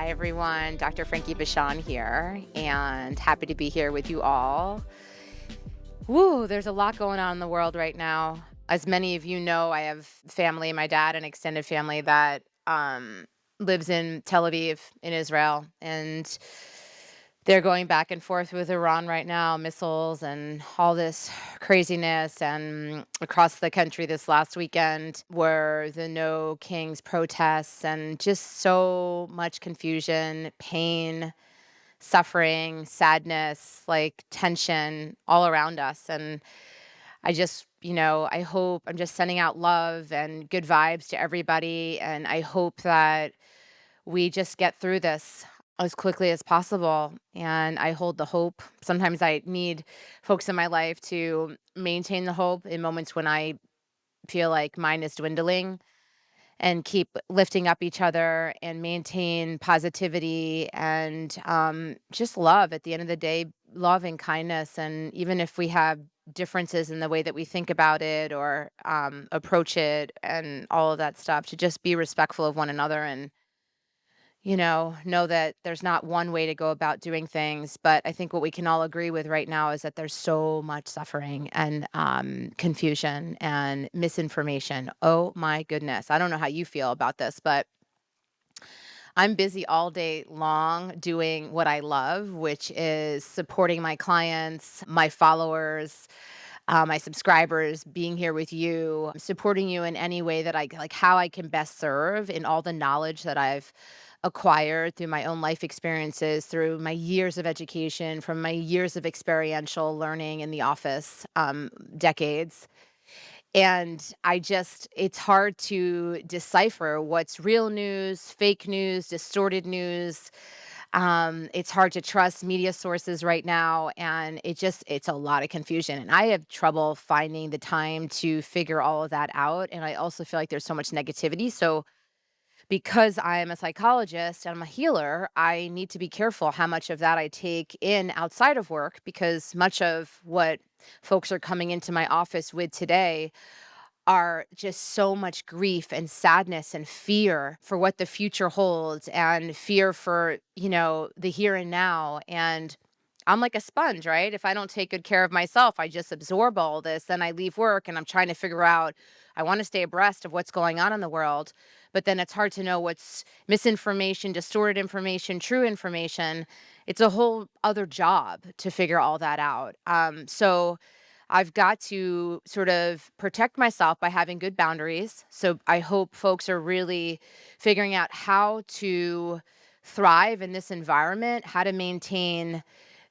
Hi, everyone. Dr. Frankie here, and happy to be here with you all. Woo, there's a lot going on in the world right now. As many of you know, I have family, my dad, an extended family that lives in Tel Aviv in Israel, and they're going back and forth with Iran right now, missiles and all this craziness. And across the country this last weekend were the No Kings protests and just so much confusion, pain, suffering, sadness, like tension all around us. And I just, I hope I'm just sending out love and good vibes to everybody. And I hope that we just get through this as quickly as possible. And I hold the hope. Sometimes I need folks in my life to maintain the hope in moments when I feel like mine is dwindling and keep lifting up each other and maintain positivity and just love at the end of the day, love and kindness. And even if we have differences in the way that we think about it or approach it and all of that stuff, to just be respectful of one another and know that there's not one way to go about doing things. But I think what we can all agree with right now is that there's so much suffering and confusion and misinformation. Oh my goodness. I don't know how you feel about this, but I'm busy all day long doing what I love, which is supporting my clients, my followers, my subscribers, being here with you, supporting you in any way that I like, how I can best serve in all the knowledge that I've acquired through my own life experiences, through my years of education, from my years of experiential learning in the office, decades. And it's hard to decipher what's real news, fake news, distorted news. It's hard to trust media sources right now. And it's a lot of confusion. And I have trouble finding the time to figure all of that out. And I also feel like there's so much negativity. So, because I'm a psychologist and I'm a healer, I need to be careful how much of that I take in outside of work because much of what folks are coming into my office with today are just so much grief and sadness and fear for what the future holds and fear for, the here and now. And I'm like a sponge, right? If I don't take good care of myself, I just absorb all this. Then I leave work and I'm trying to figure out, I want to stay abreast of what's going on in the world. But then it's hard to know what's misinformation, distorted information, true information. It's a whole other job to figure all that out. So I've got to sort of protect myself by having good boundaries. So I hope folks are really figuring out how to thrive in this environment, how to maintain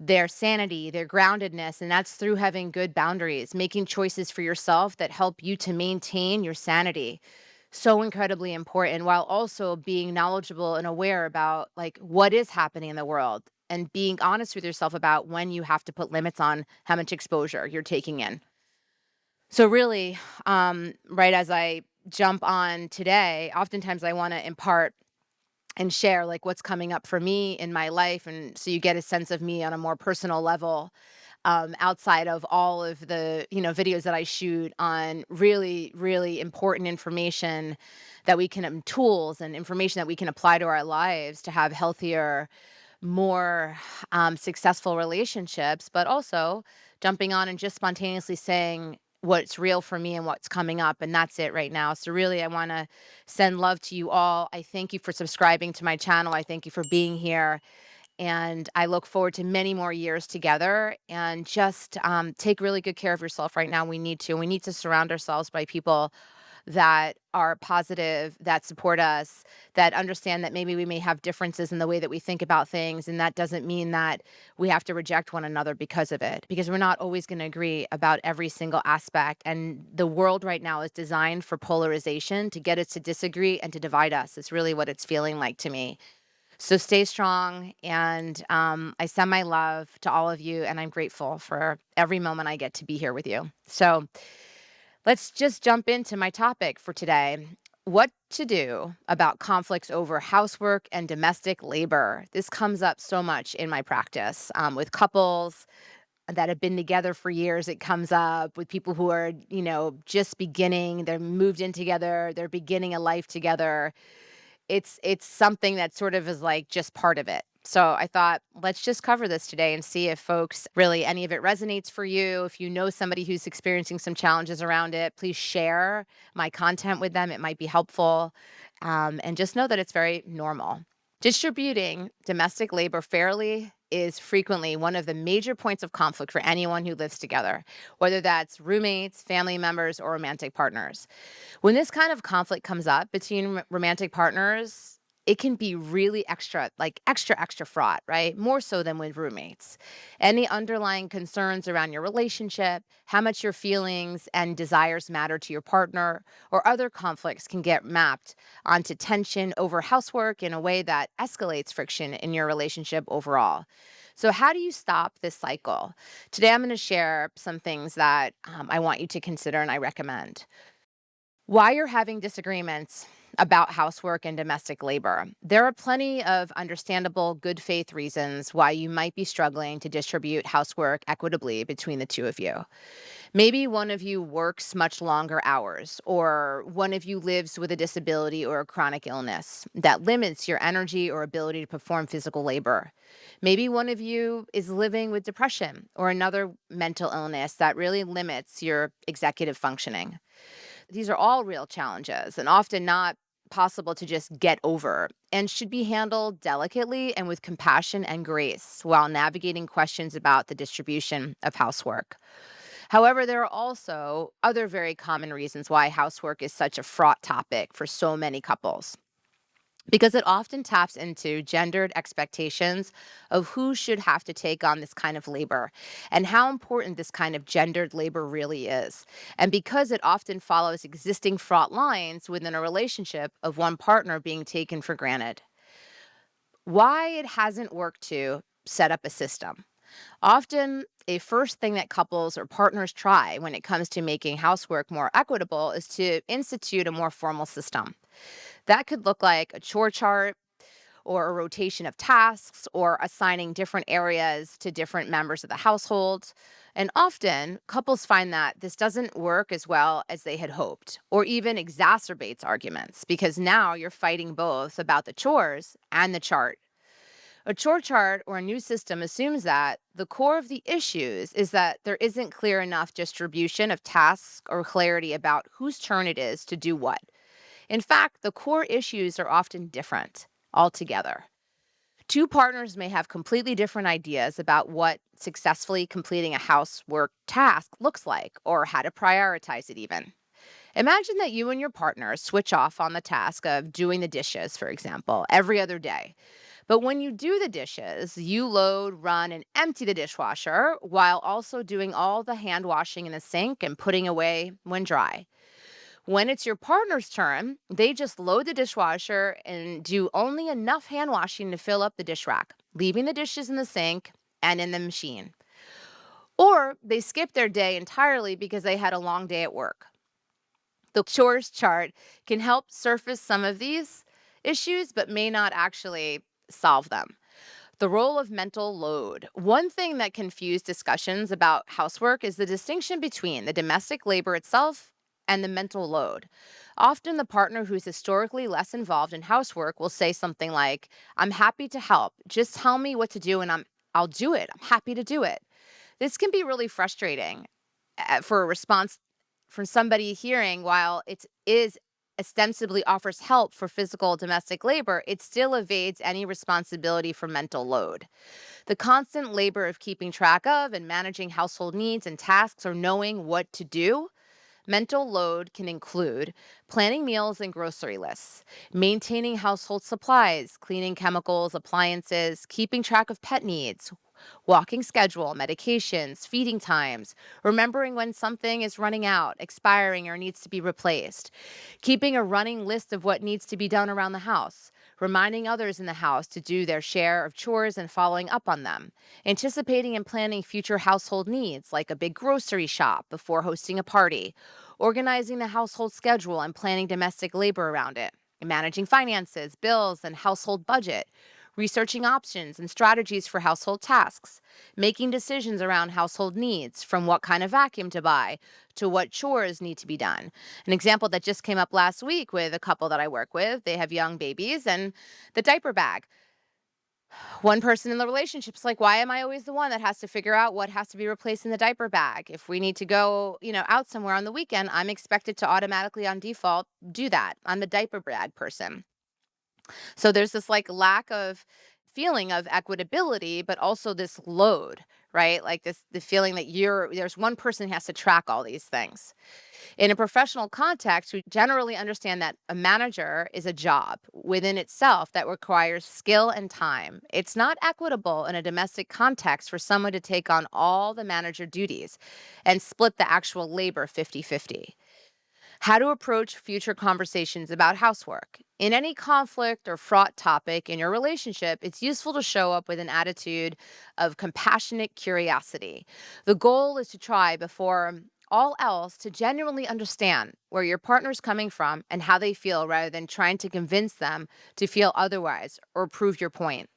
their sanity, their groundedness, and that's through having good boundaries, making choices for yourself that help you to maintain your sanity. So incredibly important while also being knowledgeable and aware about like what is happening in the world and being honest with yourself about when you have to put limits on how much exposure you're taking in. So really, right as I jump on today, oftentimes I want to impart and share like what's coming up for me in my life and so you get a sense of me on a more personal level outside of all of the videos that I shoot on really really important information that we can tools and information that we can apply to our lives to have healthier, more successful relationships, but also jumping on and just spontaneously saying what's real for me and what's coming up. And that's it right now. So, really, I want to send love to you all. I thank you for subscribing to my channel. I thank you for being here. And I look forward to many more years together. And just take really good care of yourself right now. We need to. We need to surround ourselves by people that are positive, that support us, that understand that maybe we may have differences in the way that we think about things. And that doesn't mean that we have to reject one another because of it, because we're not always going to agree about every single aspect. And the world right now is designed for polarization to get us to disagree and to divide us. It's really what it's feeling like to me. So stay strong. And I send my love to all of you. And I'm grateful for every moment I get to be here with you. So, let's just jump into my topic for today. What to do about conflicts over housework and domestic labor. This comes up so much in my practice with couples that have been together for years. It comes up with people who are, just beginning, they're moved in together, they're beginning a life together. It's something that sort of is like just part of it. So I thought, let's just cover this today and see if folks really any of it resonates for you. If you know somebody who's experiencing some challenges around it, please share my content with them. It might be helpful. And just know that it's very normal. Distributing domestic labor fairly is frequently one of the major points of conflict for anyone who lives together, whether that's roommates, family members, or romantic partners. When this kind of conflict comes up between romantic partners, it can be really extra, like extra fraught, right? More so than with roommates. Any underlying concerns around your relationship, how much your feelings and desires matter to your partner, or other conflicts can get mapped onto tension over housework in a way that escalates friction in your relationship overall. So, how do you stop this cycle? Today, I'm going to share some things that I want you to consider and I recommend. Why you're having disagreements about housework and domestic labor. There are plenty of understandable good faith reasons why you might be struggling to distribute housework equitably between the two of you. Maybe one of you works much longer hours, or one of you lives with a disability or a chronic illness that limits your energy or ability to perform physical labor. Maybe one of you is living with depression or another mental illness that really limits your executive functioning. These are all real challenges and often not possible to just get over and should be handled delicately and with compassion and grace while navigating questions about the distribution of housework. However, there are also other very common reasons why housework is such a fraught topic for so many couples because it often taps into gendered expectations of who should have to take on this kind of labor and how important this kind of gendered labor really is. And because it often follows existing fraught lines within a relationship of one partner being taken for granted. Why it hasn't worked to set up a system. Often, a first thing that couples or partners try when it comes to making housework more equitable is to institute a more formal system. That could look like a chore chart or a rotation of tasks or assigning different areas to different members of the household. And often, couples find that this doesn't work as well as they had hoped, or even exacerbates arguments because now you're fighting both about the chores and the chart. A chore chart or a new system assumes that the core of the issues is that there isn't clear enough distribution of tasks or clarity about whose turn it is to do what. In fact, the core issues are often different altogether. Two partners may have completely different ideas about what successfully completing a housework task looks like or how to prioritize it, even. Imagine that you and your partner switch off on the task of doing the dishes, for example, every other day. But when you do the dishes, you load, run, and empty the dishwasher while also doing all the hand washing in the sink and putting away when dry. When it's your partner's turn, they just load the dishwasher and do only enough hand washing to fill up the dish rack, leaving the dishes in the sink and in the machine. Or they skip their day entirely because they had a long day at work. The chores chart can help surface some of these issues, but may not actually solve them. The role of mental load. One thing that confused discussions about housework is the distinction between the domestic labor itself and the mental load. Often, the partner who's historically less involved in housework will say something like, "I'm happy to help. Just tell me what to do and I'll do it. I'm happy to do it." This can be really frustrating for a response from somebody hearing while it is ostensibly offers help for physical domestic labor, it still evades any responsibility for mental load. The constant labor of keeping track of and managing household needs and tasks or knowing what to do. Mental load can include planning meals and grocery lists, maintaining household supplies, cleaning chemicals, appliances, keeping track of pet needs, walking schedule, medications, feeding times, remembering when something is running out, expiring, or needs to be replaced, keeping a running list of what needs to be done around the house, reminding others in the house to do their share of chores and following up on them, anticipating and planning future household needs like a big grocery shop before hosting a party, organizing the household schedule and planning domestic labor around it, managing finances, bills, and household budget, researching options and strategies for household tasks, making decisions around household needs, from what kind of vacuum to buy to what chores need to be done. An example that just came up last week with a couple that I work with, they have young babies, and the diaper bag. One person in the relationship's like, why am I always the one that has to figure out what has to be replaced in the diaper bag? If we need to go, out somewhere on the weekend, I'm expected to automatically on default do that. I'm the diaper bag person. So there's this like lack of feeling of equitability, but also this load, right? Like the feeling that there's one person who has to track all these things. In a professional context, we generally understand that a manager is a job within itself that requires skill and time. It's not equitable in a domestic context for someone to take on all the manager duties and split the actual labor 50-50. How to approach future conversations about housework. In any conflict or fraught topic in your relationship, it's useful to show up with an attitude of compassionate curiosity. The goal is to try, before all else, to genuinely understand where your partner's coming from and how they feel, rather than trying to convince them to feel otherwise or prove your point.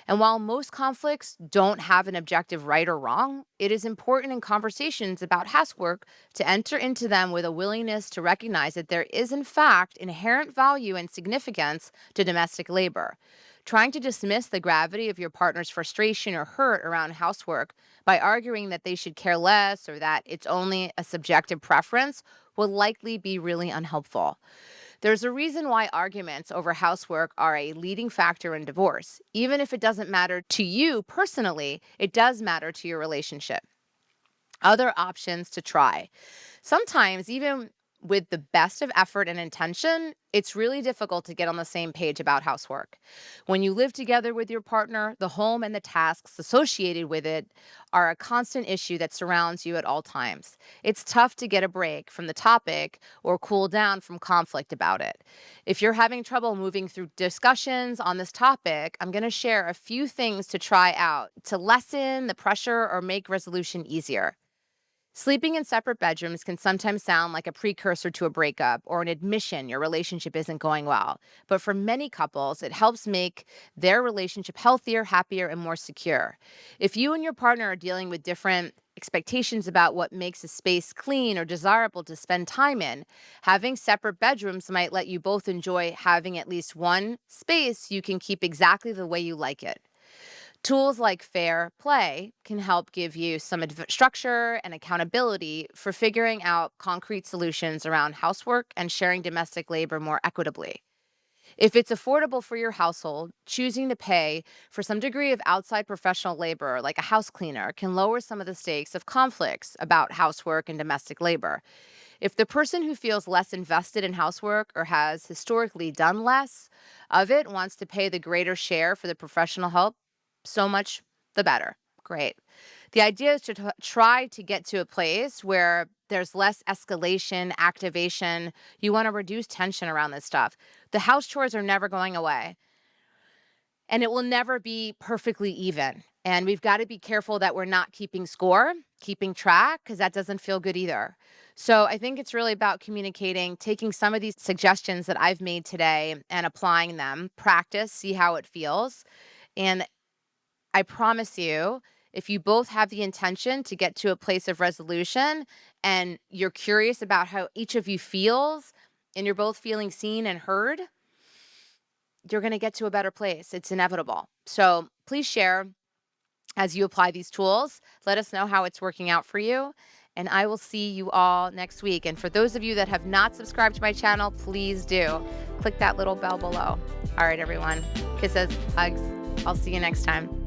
And while most conflicts don't have an objective right or wrong, it is important in conversations about housework to enter into them with a willingness to recognize that there is, in fact, inherent value and significance to domestic labor. Trying to dismiss the gravity of your partner's frustration or hurt around housework by arguing that they should care less or that it's only a subjective preference will likely be really unhelpful. There's a reason why arguments over housework are a leading factor in divorce. Even if it doesn't matter to you personally, it does matter to your relationship. Other options to try. Sometimes, even with the best of effort and intention, it's really difficult to get on the same page about housework. When you live together with your partner, the home and the tasks associated with it are a constant issue that surrounds you at all times. It's tough to get a break from the topic or cool down from conflict about it. If you're having trouble moving through discussions on this topic, I'm going to share a few things to try out to lessen the pressure or make resolution easier. Sleeping in separate bedrooms can sometimes sound like a precursor to a breakup or an admission your relationship isn't going well. But for many couples, it helps make their relationship healthier, happier, and more secure. If you and your partner are dealing with different expectations about what makes a space clean or desirable to spend time in, having separate bedrooms might let you both enjoy having at least one space you can keep exactly the way you like it. Tools like Fair Play can help give you some structure and accountability for figuring out concrete solutions around housework and sharing domestic labor more equitably. If it's affordable for your household, choosing to pay for some degree of outside professional labor, like a house cleaner, can lower some of the stakes of conflicts about housework and domestic labor. If the person who feels less invested in housework or has historically done less of it wants to pay the greater share for the professional help, so much the better. Great. The idea is to try to get to a place where there's less escalation, activation. You want to reduce tension around this stuff. The house chores are never going away, and it will never be perfectly even. And we've got to be careful that we're not keeping score, keeping track, because that doesn't feel good either. So I think it's really about communicating, taking some of these suggestions that I've made today and applying them, practice, see how it feels. And I promise you, if you both have the intention to get to a place of resolution and you're curious about how each of you feels and you're both feeling seen and heard, you're going to get to a better place. It's inevitable. So please share as you apply these tools. Let us know how it's working out for you. And I will see you all next week. And for those of you that have not subscribed to my channel, please do. Click that little bell below. All right, everyone. Kisses, hugs. I'll see you next time.